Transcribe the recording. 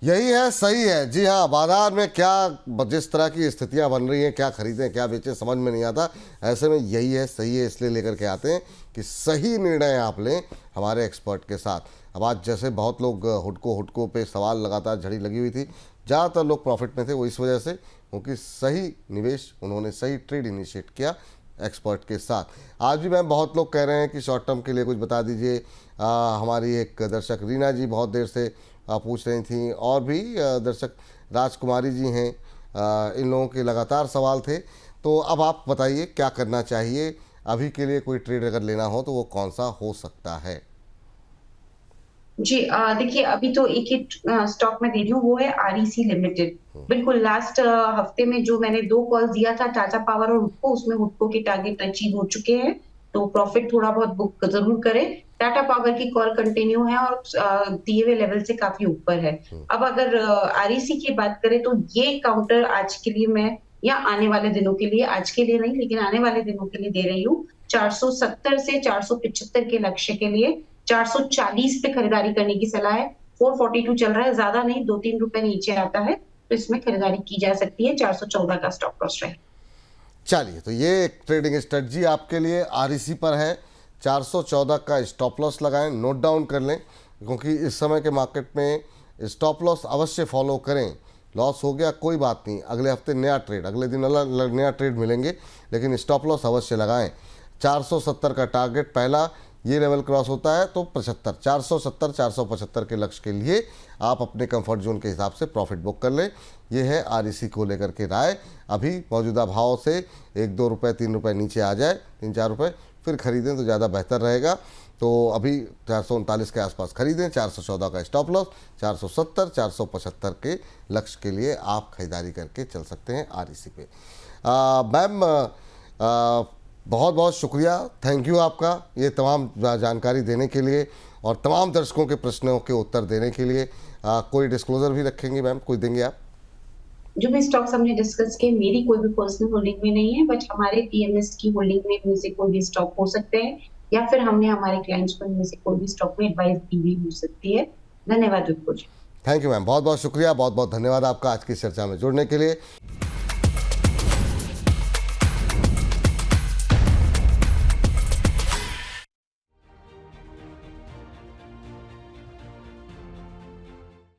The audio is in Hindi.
यही है, सही है। जी हाँ, बाजार में क्या जिस तरह की स्थितियां बन रही हैं, क्या खरीदें क्या बेचें समझ में नहीं आता। ऐसे में यही है, सही है, इसलिए लेकर के आते हैं कि सही निर्णय आप लें हमारे एक्सपर्ट के साथ। अब आज जैसे बहुत लोग हुडको पे सवाल लगातार झड़ी लगी हुई थी, ज़्यादातर लोग प्रॉफिट में थे, वो इस वजह से क्योंकि सही निवेश, उन्होंने सही ट्रेड इनिशिएट किया एक्सपर्ट के साथ। आज भी मैम बहुत लोग कह रहे हैं कि शॉर्ट टर्म के लिए कुछ बता दीजिए। हमारी एक दर्शक रीना जी बहुत देर से पूछ रही थी, और भी दर्शक राजकुमारी जी हैं, इन लोगों के लगातार सवाल थे। तो अब आप बताइए क्या करना चाहिए अभी के लिए, कोई ट्रेड अगर लेना हो तो वो कौन सा हो सकता है? जी देखिए, अभी तो एक ही स्टॉक में दे रही हूँ, वो है आरईसी लिमिटेड। बिल्कुल लास्ट हफ्ते में जो मैंने 2 कॉल दिया था, टाटा पावर और हुडको, उसमें हुडको के टारगेट अचीव हो चुके हैं, तो प्रॉफिट थोड़ा बहुत बुक जरूर करें। टाटा पावर की कॉल कंटिन्यू है और दिए हुए लेवल से काफी ऊपर है। अब अगर आरईसी की बात करें तो ये काउंटर आज के लिए मैं, या आने वाले दिनों के लिए, आज के लिए नहीं लेकिन आने वाले दिनों के लिए दे रही हूँ 470 से 475 के लक्ष्य के लिए। 440 पे खरीदारी करने की सलाह है। 442 चल रहा है, ज्यादा नहीं, 2-3 रुपए नीचे आता है तो इसमें खरीदारी की जा सकती है। 414 का स्टॉप लॉस रहे। चलिए, तो ये एक ट्रेडिंग स्ट्रेटजी आपके लिए आरईसी पर है। 414 का स्टॉप लॉस लगाएं, नोट डाउन कर लें, क्योंकि इस समय के मार्केट में स्टॉप लॉस अवश्य फॉलो करें। लॉस हो गया कोई बात नहीं, अगले हफ्ते नया ट्रेड, अगले दिन अलग नया ट्रेड मिलेंगे, लेकिन स्टॉप लॉस अवश्य लगाएं। 470 का टारगेट पहला, ये लेवल क्रॉस होता है तो 75, 470 475 के लक्ष्य के लिए आप अपने कंफर्ट जोन के हिसाब से प्रॉफिट बुक कर लें। ये है आरईसी को लेकर के राय। अभी मौजूदा भाव से 1-2 रुपये 3 रुपये नीचे आ जाए, 3-4 रुपये, फिर खरीदें तो ज़्यादा बेहतर रहेगा। तो अभी 439 के आसपास खरीदें। 414 का स्टॉप लॉस, 470 475 के लक्ष्य के लिए आप खरीदारी करके चल सकते हैं आरईसी पे। मैम, बहुत बहुत शुक्रिया, थैंक यू आपका ये तमाम जानकारी देने के लिए और तमाम दर्शकों के प्रश्नों के उत्तर देने के लिए। कोई डिस्क्लोजर भी रखेंगे मैम, कोई देंगे आप? जो भी स्टॉक्स हमने डिस्कस किए, मेरी कोई भी पर्सनल होल्डिंग में नहीं है, बट हमारे पीएमएस की होल्डिंग में इनमें से कोई भी स्टॉक हो सकते हैं, या फिर हमने हमारे क्लाइंट्स को इनमें से कोई भी स्टॉक में एडवाइस दी हुई हो सकती है। धन्यवाद उत्पल जी। थैंक यू मैम, बहुत बहुत शुक्रिया, बहुत बहुत धन्यवाद आपका आज की चर्चा में जुड़ने के लिए।